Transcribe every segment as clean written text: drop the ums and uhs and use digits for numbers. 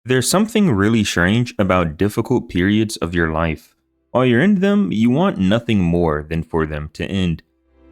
There's something really strange about difficult periods of your life. While you're in them, you want nothing more than for them to end.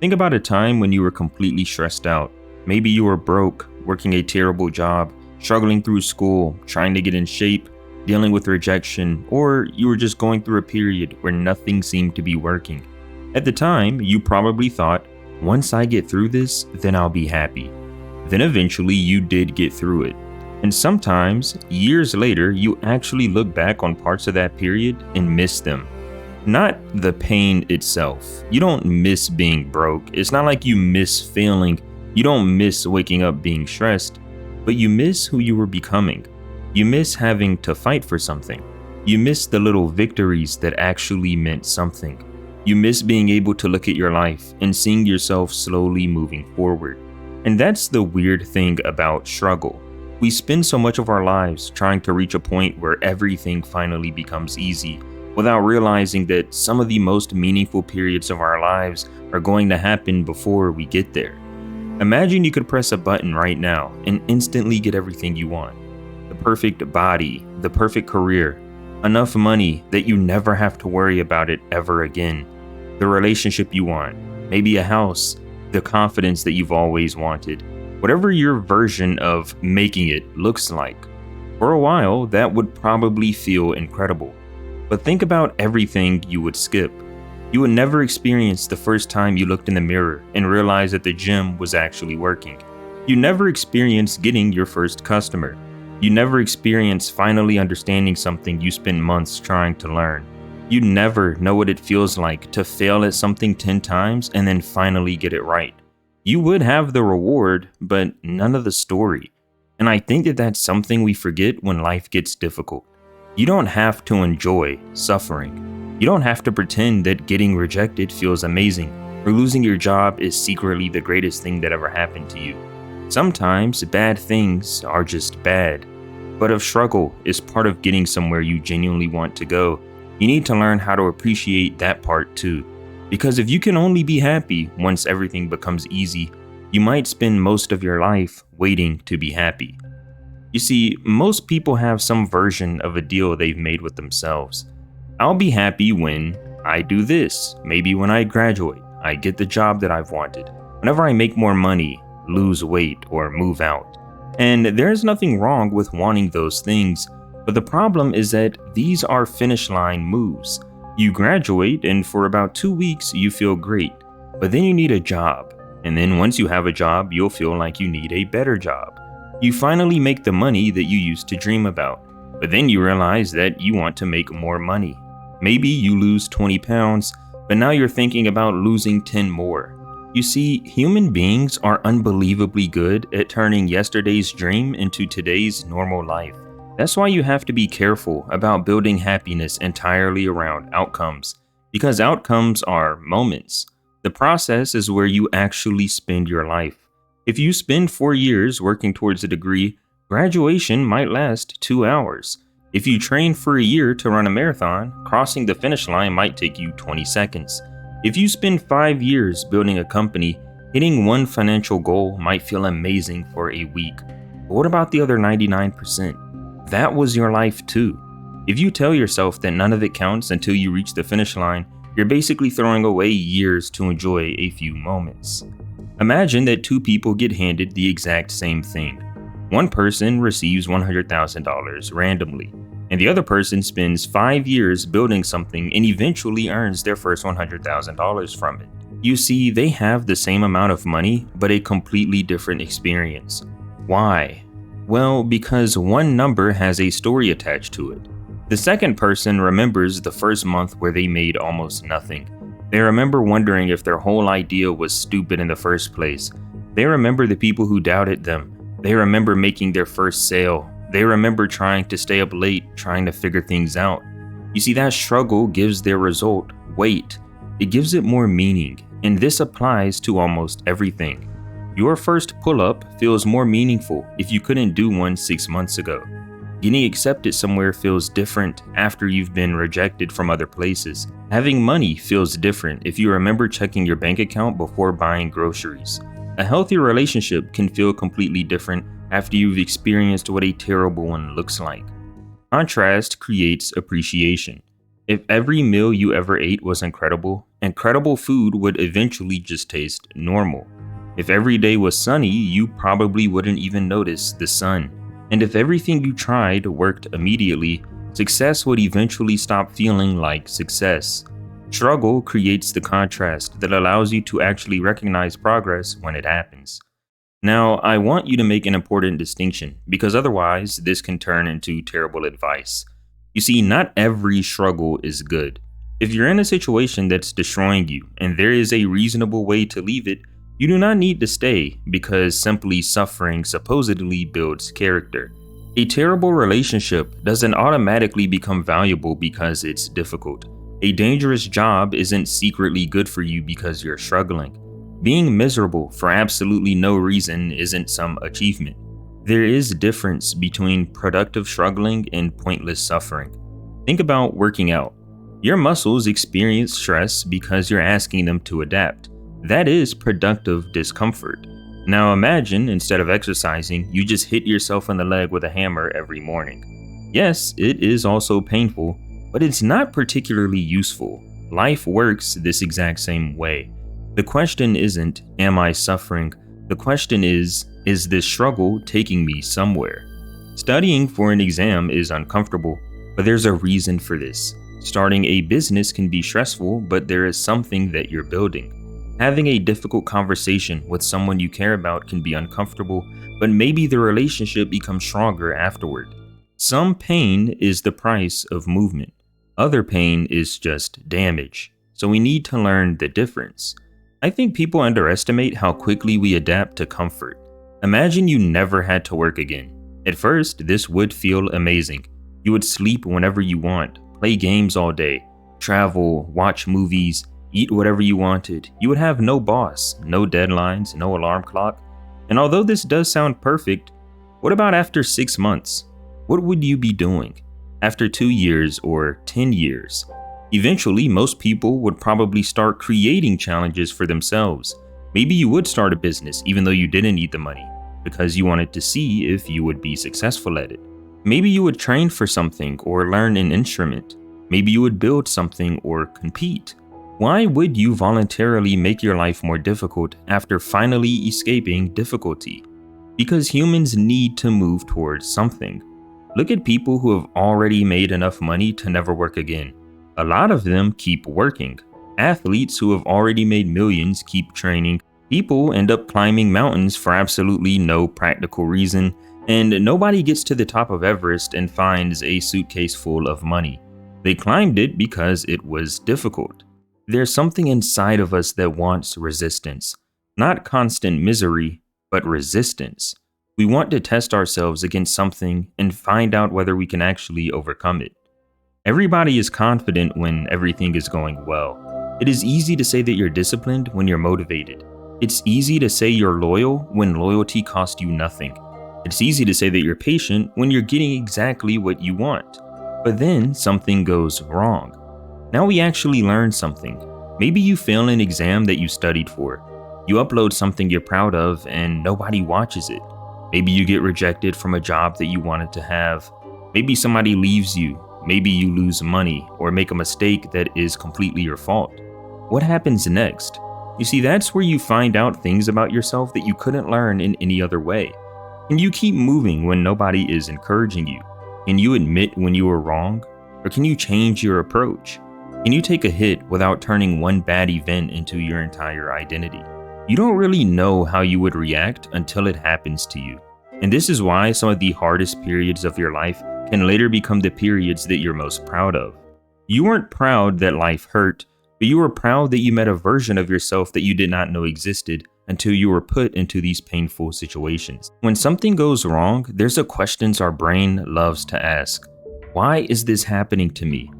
Think about a time when you were completely stressed out. Maybe you were broke, working a terrible job, struggling through school, trying to get in shape, dealing with rejection, or you were just going through a period where nothing seemed to be working. At the time, you probably thought, once I get through this, then I'll be happy. Then eventually you did get through it. And sometimes, years later, you actually look back on parts of that period and miss them. Not the pain itself. You don't miss being broke. It's not like you miss failing. You don't miss waking up being stressed. But you miss who you were becoming. You miss having to fight for something. You miss the little victories that actually meant something. You miss being able to look at your life and seeing yourself slowly moving forward. And that's the weird thing about struggle. We spend so much of our lives trying to reach a point where everything finally becomes easy, without realizing that some of the most meaningful periods of our lives are going to happen before we get there. Imagine you could press a button right now and instantly get everything you want. The perfect body, the perfect career, enough money that you never have to worry about it ever again, the relationship you want, maybe a house, the confidence that you've always wanted. Whatever your version of making it looks like. For a while, that would probably feel incredible. But think about everything you would skip. You would never experience the first time you looked in the mirror and realized that the gym was actually working. You never experience getting your first customer. You never experience finally understanding something you spent months trying to learn. You never know what it feels like to fail at something 10 times and then finally get it right. You would have the reward, but none of the story. And I think that that's something we forget when life gets difficult. You don't have to enjoy suffering. You don't have to pretend that getting rejected feels amazing, or losing your job is secretly the greatest thing that ever happened to you. Sometimes bad things are just bad. But if struggle is part of getting somewhere you genuinely want to go, you need to learn how to appreciate that part too. Because if you can only be happy once everything becomes easy, you might spend most of your life waiting to be happy. You see, most people have some version of a deal they've made with themselves. I'll be happy when I do this, maybe when I graduate, I get the job that I've wanted, whenever I make more money, lose weight, or move out. And there's nothing wrong with wanting those things, but the problem is that these are finish line moves. You graduate, and for about 2 weeks, you feel great. But then you need a job. And then once you have a job, you'll feel like you need a better job. You finally make the money that you used to dream about. But then you realize that you want to make more money. Maybe you lose 20 pounds, but now you're thinking about losing 10 more. You see, human beings are unbelievably good at turning yesterday's dream into today's normal life. That's why you have to be careful about building happiness entirely around outcomes, because outcomes are moments. The process is where you actually spend your life. If you spend 4 years working towards a degree, graduation might last 2 hours. If you train for a year to run a marathon, crossing the finish line might take you 20 seconds. If you spend 5 years building a company, hitting one financial goal might feel amazing for a week. But what about the other 99%? That was your life too. If you tell yourself that none of it counts until you reach the finish line, you're basically throwing away years to enjoy a few moments. Imagine that 2 people get handed the exact same thing. One person receives $100,000 randomly, and the other person spends 5 years building something and eventually earns their first $100,000 from it. You see, they have the same amount of money, but a completely different experience. Why? Well, because one number has a story attached to it. The second person remembers the first month where they made almost nothing. They remember wondering if their whole idea was stupid in the first place. They remember the people who doubted them. They remember making their first sale. They remember trying to stay up late, trying to figure things out. You see, that struggle gives their result weight. It gives it more meaning, and this applies to almost everything. Your first pull-up feels more meaningful if you couldn't do one 6 months ago. Getting accepted somewhere feels different after you've been rejected from other places. Having money feels different if you remember checking your bank account before buying groceries. A healthy relationship can feel completely different after you've experienced what a terrible one looks like. Contrast creates appreciation. If every meal you ever ate was incredible, incredible food would eventually just taste normal. If every day was sunny, you probably wouldn't even notice the sun. And if everything you tried worked immediately, success would eventually stop feeling like success. Struggle creates the contrast that allows you to actually recognize progress when it happens. Now, I want you to make an important distinction because otherwise this can turn into terrible advice. You see, not every struggle is good. If you're in a situation that's destroying you and there is a reasonable way to leave it, you do not need to stay because simply suffering supposedly builds character. A terrible relationship doesn't automatically become valuable because it's difficult. A dangerous job isn't secretly good for you because you're struggling. Being miserable for absolutely no reason isn't some achievement. There is a difference between productive struggling and pointless suffering. Think about working out. Your muscles experience stress because you're asking them to adapt. That is productive discomfort. Now imagine, instead of exercising, you just hit yourself in the leg with a hammer every morning. Yes, it is also painful, but it's not particularly useful. Life works this exact same way. The question isn't, am I suffering? The question is this struggle taking me somewhere? Studying for an exam is uncomfortable, but there's a reason for this. Starting a business can be stressful, but there is something that you're building. Having a difficult conversation with someone you care about can be uncomfortable, but maybe the relationship becomes stronger afterward. Some pain is the price of movement. Other pain is just damage. So we need to learn the difference. I think people underestimate how quickly we adapt to comfort. Imagine you never had to work again. At first, this would feel amazing. You would sleep whenever you want, play games all day, travel, watch movies, eat whatever you wanted. You would have no boss, no deadlines, no alarm clock. And although this does sound perfect, what about after 6 months? What would you be doing? After 2 years or 10 years? Eventually, most people would probably start creating challenges for themselves. Maybe you would start a business even though you didn't need the money, because you wanted to see if you would be successful at it. Maybe you would train for something or learn an instrument. Maybe you would build something or compete. Why would you voluntarily make your life more difficult after finally escaping difficulty? Because humans need to move towards something. Look at people who have already made enough money to never work again. A lot of them keep working. Athletes who have already made millions keep training. People end up climbing mountains for absolutely no practical reason, and nobody gets to the top of Everest and finds a suitcase full of money. They climbed it because it was difficult. There's something inside of us that wants resistance. Not constant misery, but resistance. We want to test ourselves against something and find out whether we can actually overcome it. Everybody is confident when everything is going well. It is easy to say that you're disciplined when you're motivated. It's easy to say you're loyal when loyalty costs you nothing. It's easy to say that you're patient when you're getting exactly what you want. But then something goes wrong. Now we actually learn something. Maybe you fail an exam that you studied for. You upload something you're proud of and nobody watches it. Maybe you get rejected from a job that you wanted to have. Maybe somebody leaves you. Maybe you lose money or make a mistake that is completely your fault. What happens next? You see, that's where you find out things about yourself that you couldn't learn in any other way. Can you keep moving when nobody is encouraging you? Can you admit when you were wrong? Or can you change your approach? Can you take a hit without turning one bad event into your entire identity? You don't really know how you would react until it happens to you. And this is why some of the hardest periods of your life can later become the periods that you're most proud of. You weren't proud that life hurt, but you were proud that you met a version of yourself that you did not know existed until you were put into these painful situations. When something goes wrong, there's a question our brain loves to ask. Why is this happening to me?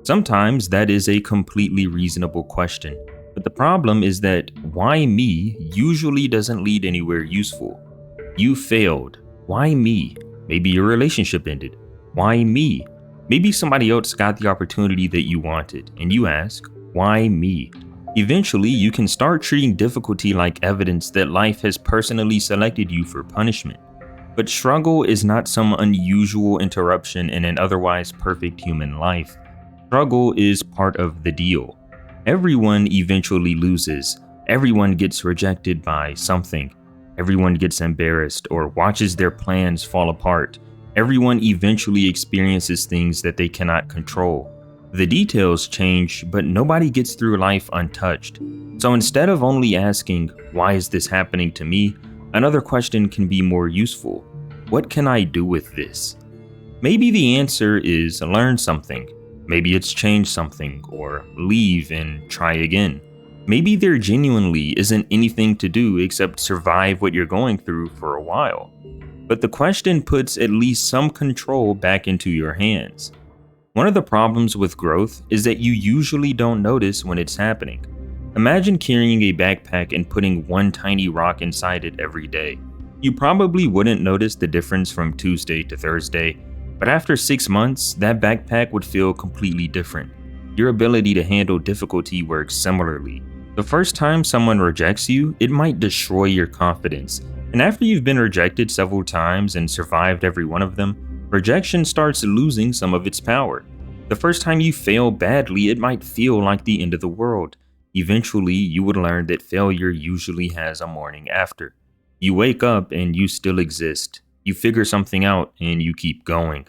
Sometimes that is a completely reasonable question, but the problem is that why me usually doesn't lead anywhere useful. You failed. Why me? Maybe your relationship ended. Why me? Maybe somebody else got the opportunity that you wanted, and you ask, why me? Eventually, you can start treating difficulty like evidence that life has personally selected you for punishment. But struggle is not some unusual interruption in an otherwise perfect human life. Struggle is part of the deal. Everyone eventually loses. Everyone gets rejected by something. Everyone gets embarrassed or watches their plans fall apart. Everyone eventually experiences things that they cannot control. The details change, but nobody gets through life untouched. So instead of only asking, "Why is this happening to me?" another question can be more useful. What can I do with this? Maybe the answer is learn something. Maybe it's change something or leave and try again. Maybe there genuinely isn't anything to do except survive what you're going through for a while. But the question puts at least some control back into your hands. One of the problems with growth is that you usually don't notice when it's happening. Imagine carrying a backpack and putting one tiny rock inside it every day. You probably wouldn't notice the difference from Tuesday to Thursday, but after 6 months, that backpack would feel completely different. Your ability to handle difficulty works similarly. The first time someone rejects you, it might destroy your confidence. And after you've been rejected several times and survived every one of them, rejection starts losing some of its power. The first time you fail badly, it might feel like the end of the world. Eventually, you would learn that failure usually has a morning after. You wake up and you still exist. You figure something out and you keep going.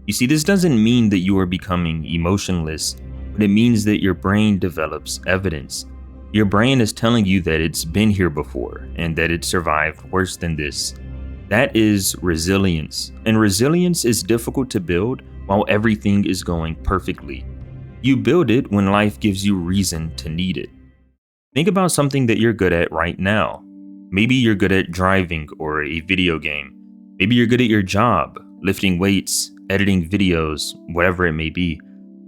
You see, this doesn't mean that you are becoming emotionless, but it means that your brain develops evidence. Your brain is telling you that it's been here before and that it survived worse than this. That is resilience, and resilience is difficult to build while everything is going perfectly. You build it when life gives you reason to need it. Think about something that you're good at right now. Maybe you're good at driving or a video game. Maybe you're good at your job, lifting weights, editing videos, whatever it may be.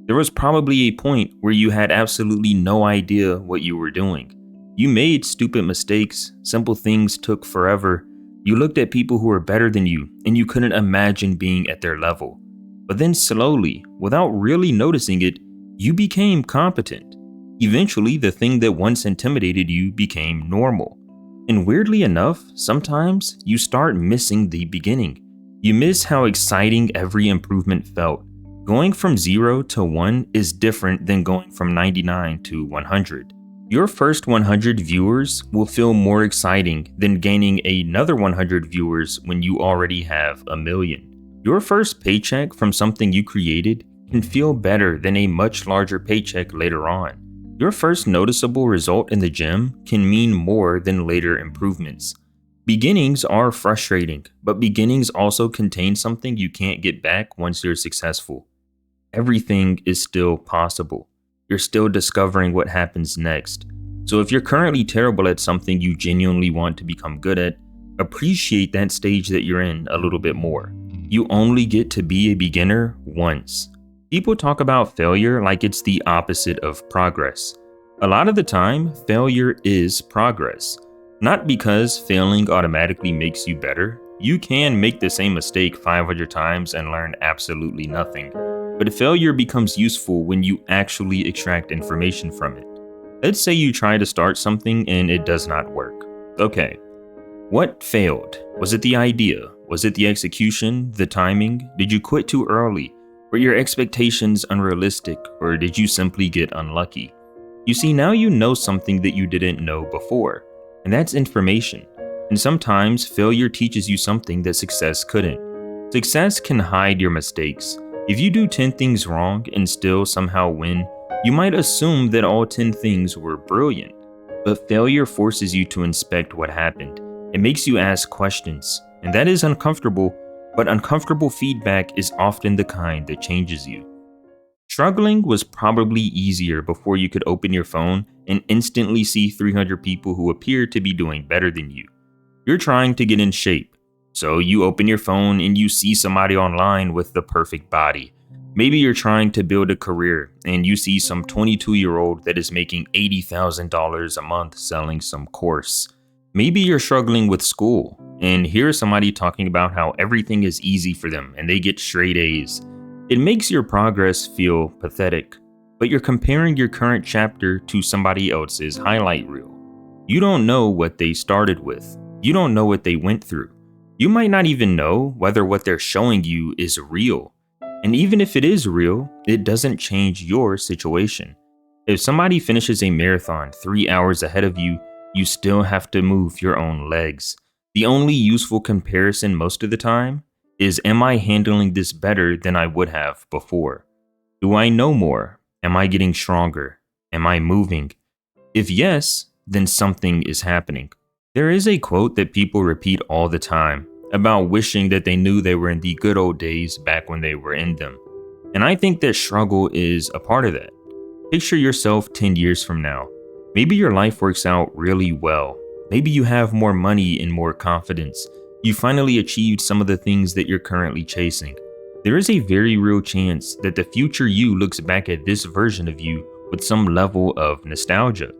There was probably a point where you had absolutely no idea what you were doing. You made stupid mistakes, simple things took forever. You looked at people who were better than you, and you couldn't imagine being at their level. But then slowly, without really noticing it, you became competent. Eventually, the thing that once intimidated you became normal. And weirdly enough, sometimes you start missing the beginning. You miss how exciting every improvement felt. Going from 0 to 1 is different than going from 99 to 100. Your first 100 viewers will feel more exciting than gaining another 100 viewers when you already have 1,000,000. Your first paycheck from something you created can feel better than a much larger paycheck later on. Your first noticeable result in the gym can mean more than later improvements. Beginnings are frustrating, but beginnings also contain something you can't get back once you're successful. Everything is still possible. You're still discovering what happens next. So if you're currently terrible at something you genuinely want to become good at, appreciate that stage that you're in a little bit more. You only get to be a beginner once. People talk about failure like it's the opposite of progress. A lot of the time, failure is progress. Not because failing automatically makes you better. You can make the same mistake 500 times and learn absolutely nothing. But failure becomes useful when you actually extract information from it. Let's say you try to start something and it does not work. Okay, what failed? Was it the idea? Was it the execution? The timing? Did you quit too early? Were your expectations unrealistic? Or did you simply get unlucky? You see, now you know something that you didn't know before, and that's information. And sometimes failure teaches you something that success couldn't. Success can hide your mistakes. If you do 10 things wrong and still somehow win, you might assume that all 10 things were brilliant. But failure forces you to inspect what happened. It makes you ask questions, and that is uncomfortable, but uncomfortable feedback is often the kind that changes you. Struggling was probably easier before you could open your phone and instantly see 300 people who appear to be doing better than you. You're trying to get in shape. So you open your phone and you see somebody online with the perfect body. Maybe you're trying to build a career and you see some 22-year-old that is making $80,000 a month selling some course. Maybe you're struggling with school and here's somebody talking about how everything is easy for them and they get straight A's. It makes your progress feel pathetic, but you're comparing your current chapter to somebody else's highlight reel. You don't know what they started with. You don't know what they went through. You might not even know whether what they're showing you is real. And even if it is real, it doesn't change your situation. If somebody finishes a marathon 3 hours ahead of you, you still have to move your own legs. The only useful comparison most of the time is, am I handling this better than I would have before? Do I know more? Am I getting stronger? Am I moving? If yes, then something is happening. There is a quote that people repeat all the time about wishing that they knew they were in the good old days back when they were in them. And I think that struggle is a part of that. Picture yourself 10 years from now. Maybe your life works out really well. Maybe you have more money and more confidence. You finally achieved some of the things that you're currently chasing. There is a very real chance that the future you looks back at this version of you with some level of nostalgia.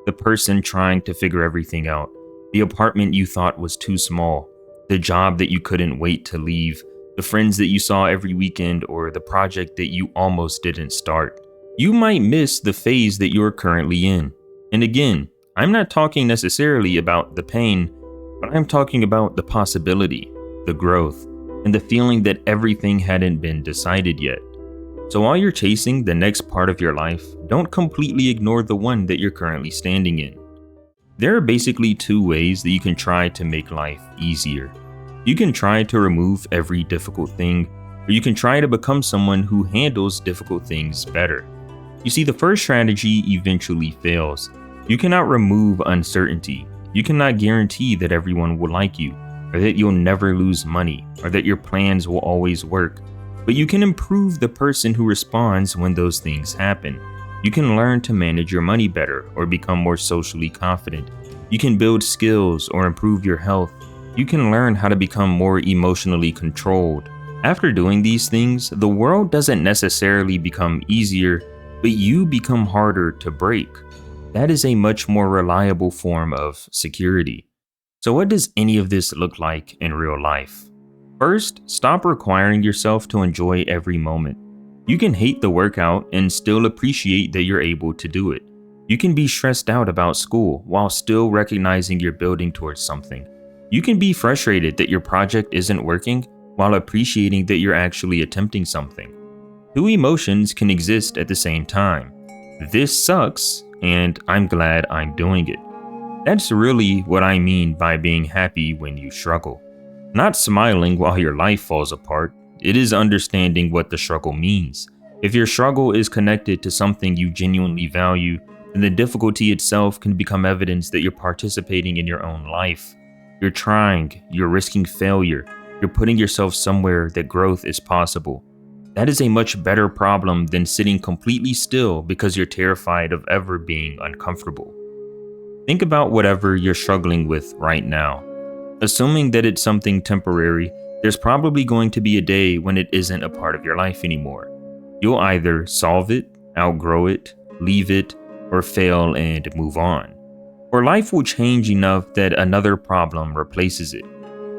The person trying to figure everything out. The apartment you thought was too small. The job that you couldn't wait to leave. The friends that you saw every weekend, or the project that you almost didn't start. You might miss the phase that you're currently in. And again, I'm not talking necessarily about the pain, but I'm talking about the possibility, the growth, and the feeling that everything hadn't been decided yet. So while you're chasing the next part of your life, don't completely ignore the one that you're currently standing in. There are basically two ways that you can try to make life easier. You can try to remove every difficult thing, or you can try to become someone who handles difficult things better. You see, the first strategy eventually fails. You cannot remove uncertainty. You cannot guarantee that everyone will like you, or that you'll never lose money, or that your plans will always work. But you can improve the person who responds when those things happen. You can learn to manage your money better or become more socially confident. You can build skills or improve your health. You can learn how to become more emotionally controlled. After doing these things, the world doesn't necessarily become easier, but you become harder to break. That is a much more reliable form of security. So what does any of this look like in real life? First, stop requiring yourself to enjoy every moment. You can hate the workout and still appreciate that you're able to do it. You can be stressed out about school while still recognizing you're building towards something. You can be frustrated that your project isn't working while appreciating that you're actually attempting something. Two emotions can exist at the same time. This sucks, and I'm glad I'm doing it. That's really what I mean by being happy when you struggle. Not smiling while your life falls apart. It is understanding what the struggle means. If your struggle is connected to something you genuinely value, then the difficulty itself can become evidence that you're participating in your own life. You're trying, you're risking failure, you're putting yourself somewhere that growth is possible. That is a much better problem than sitting completely still because you're terrified of ever being uncomfortable. Think about whatever you're struggling with right now. Assuming that it's something temporary, there's probably going to be a day when it isn't a part of your life anymore. You'll either solve it, outgrow it, leave it, or fail and move on. Or life will change enough that another problem replaces it.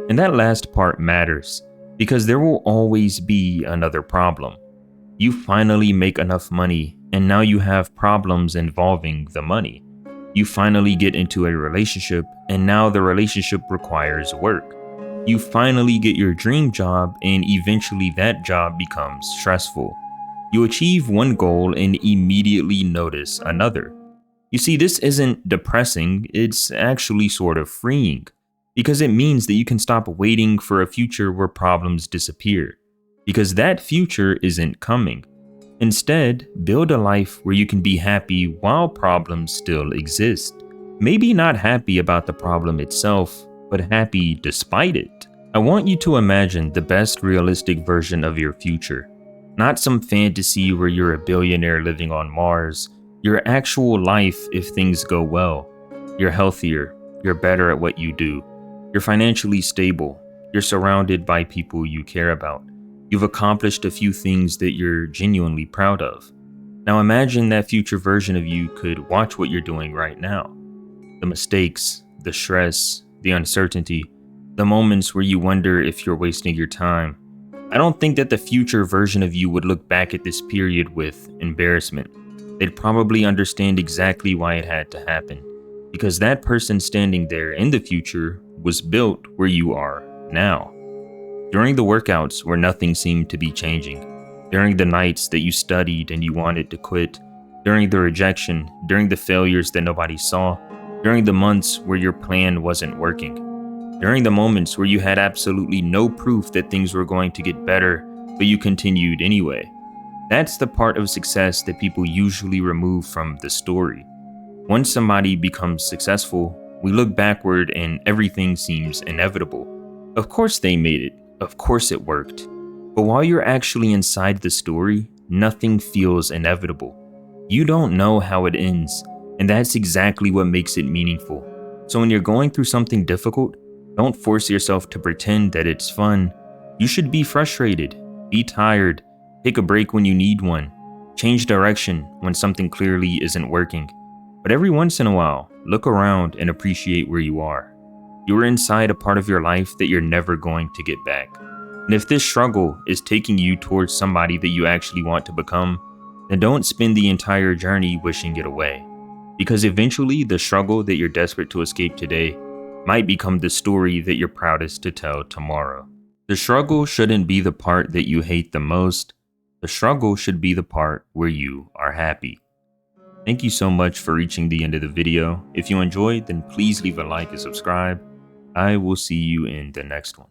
And that last part matters, because there will always be another problem. You finally make enough money, and now you have problems involving the money. You finally get into a relationship, and now the relationship requires work. You finally get your dream job, and eventually that job becomes stressful. You achieve one goal and immediately notice another. You see, this isn't depressing, it's actually sort of freeing, because it means that you can stop waiting for a future where problems disappear, because that future isn't coming. Instead, build a life where you can be happy while problems still exist. Maybe not happy about the problem itself, but happy despite it. I want you to imagine the best realistic version of your future. Not some fantasy where you're a billionaire living on Mars. Your actual life if things go well. You're healthier, you're better at what you do. You're financially stable. You're surrounded by people you care about. You've accomplished a few things that you're genuinely proud of. Now imagine that future version of you could watch what you're doing right now. The mistakes, the stress, the uncertainty, the moments where you wonder if you're wasting your time. I don't think that the future version of you would look back at this period with embarrassment. They'd probably understand exactly why it had to happen, because that person standing there in the future was built where you are now. During the workouts where nothing seemed to be changing, during the nights that you studied and you wanted to quit, during the rejection, during the failures that nobody saw, during the months where your plan wasn't working, during the moments where you had absolutely no proof that things were going to get better, but you continued anyway. That's the part of success that people usually remove from the story. Once somebody becomes successful, we look backward and everything seems inevitable. Of course they made it. Of course it worked. But while you're actually inside the story, nothing feels inevitable. You don't know how it ends, and that's exactly what makes it meaningful. So when you're going through something difficult, don't force yourself to pretend that it's fun. You should be frustrated, be tired, take a break when you need one, change direction when something clearly isn't working. But every once in a while, look around and appreciate where you are. You are inside a part of your life that you're never going to get back. And if this struggle is taking you towards somebody that you actually want to become, then don't spend the entire journey wishing it away. Because eventually the struggle that you're desperate to escape today might become the story that you're proudest to tell tomorrow. The struggle shouldn't be the part that you hate the most. The struggle should be the part where you are happy. Thank you so much for reaching the end of the video. If you enjoyed, then please leave a like and subscribe. I will see you in the next one.